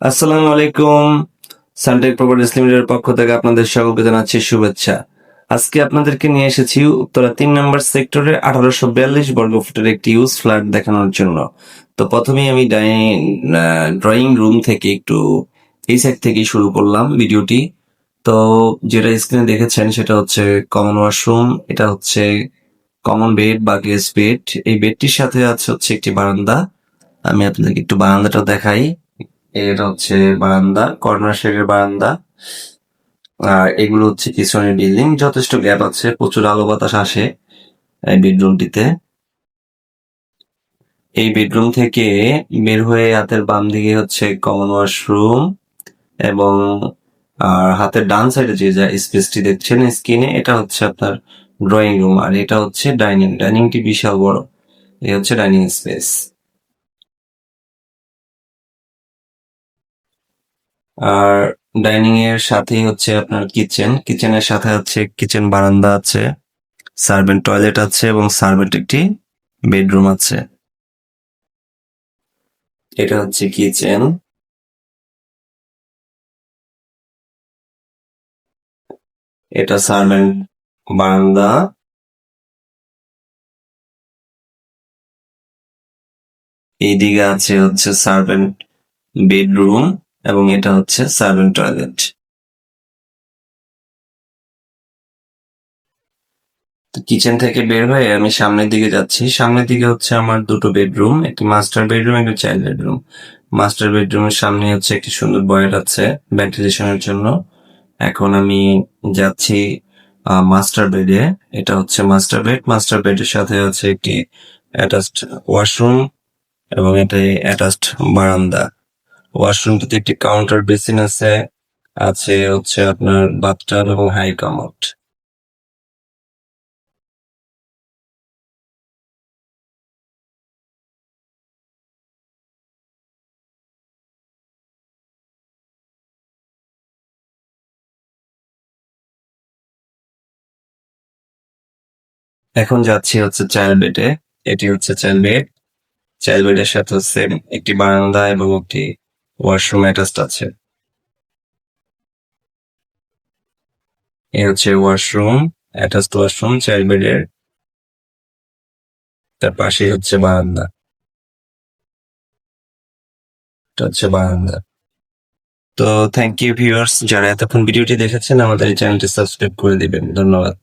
আসসালামু আলাইকুম। Suntech properties লিমিটেডের পক্ষ থেকে আপনাদের সকলকে জানাচ্ছি শুভেচ্ছা। আজকে আপনাদেরকে নিয়ে এসেছি উত্তরা 3 নম্বর সেক্টরে 1842 বর্গফুটের একটি ইউজ ফ্ল্যাট দেখানোর জন্য। তো প্রথমেই আমি ড্রয়িং রুম থেকে একটু এই সাইড থেকেই শুরু করলাম ভিডিওটি। তো যেটা স্ক্রিনে দেখেছেন সেটা হচ্ছে কমন ওয়াশরুম, এটা হচ্ছে কমন বেড বা গেস্ট বেড। এই বেডটির সাথে আছে হচ্ছে একটি বারান্দা। আমি আপনাদেরকে একটু বারান্দাটা দেখাই। এটা হচ্ছে বারান্দা, কর্নার শেডের বারান্দা। আর এগুলো হচ্ছে পিছনের বিল্ডিং, যথেষ্ট গ্যাপ আছে, প্রচুর আলো বাতাস আসে এই বেডরুমটিতে। এই বেডরুম থেকে বের হয়ে হাতের বাম দিকে হচ্ছে কমন ওয়াশরুম, এবং আর হাতের ডান সাইডে যে যা স্পেসটি দেখছেন স্ক্রিনে, এটা হচ্ছে আপনার ড্রয়িং রুম, আর এটা হচ্ছে ডাইনিংটি বিশাল বড়। এই হচ্ছে ডাইনিং স্পেস। আর ডাইনিং এর সাথেই হচ্ছে আপনার কিচেনের সাথে হচ্ছে কিচেন বারান্দা আছে, সার্ভেন্ট টয়লেট আছে এবং সার্ভেন্ট একটি বেডরুম আছে। এটা হচ্ছে কিচেন, এটা সার্ভেন্ট বারান্দা, এইদিকে আছে হচ্ছে সার্ভেন্ট বেডরুম, এবং এটা হচ্ছে সার্ভেন্ট টয়লেট। কিচেন থেকে বের হয়ে আমি সামনের দিকে যাচ্ছি। সামনের দিকে হচ্ছে আমার দুটো বেডরুম, একটি মাস্টার বেডরুম, একটি চাইল্ড বেডরুম। মাস্টার বেডরুমের সামনে হচ্ছে একটি সুন্দর বয়েড আছে ভেন্টিলেশনের জন্য। এখন আমি যাচ্ছি মাস্টার বেডে। এটা হচ্ছে মাস্টার বেড। মাস্টার বেডের সাথে আছে একটি অ্যাটাচড ওয়াশরুম, এবং এটাই অ্যাটাচড বারান্দা। ওয়াশরুমটিতে একটি কাউন্টার বেসিন আছে, আছে হচ্ছে আপনার বাথটাব এবং হাই কমোড। এখন যাচ্ছি হচ্ছে চাইল্ড বেডে। এটি হচ্ছে চাইল্ড বেড। চাইল্ড বেডের সাথে হচ্ছে একটি বারান্দা এবং একটি ওয়াশরুম অ্যাটাচড আছে। এই হচ্ছে ওয়াশরুম, অ্যাটাচড ওয়াশরুম চাইল্ড বেডের, তার পাশেই হচ্ছে বারান্দা। এটা হচ্ছে বারান্দা। তো থ্যাংক ইউ ভিউয়ার্স, যারা এতক্ষণ ভিডিওটি দেখেছেন, আমাদের এই চ্যানেলটি সাবস্ক্রাইব করে দিবেন। ধন্যবাদ।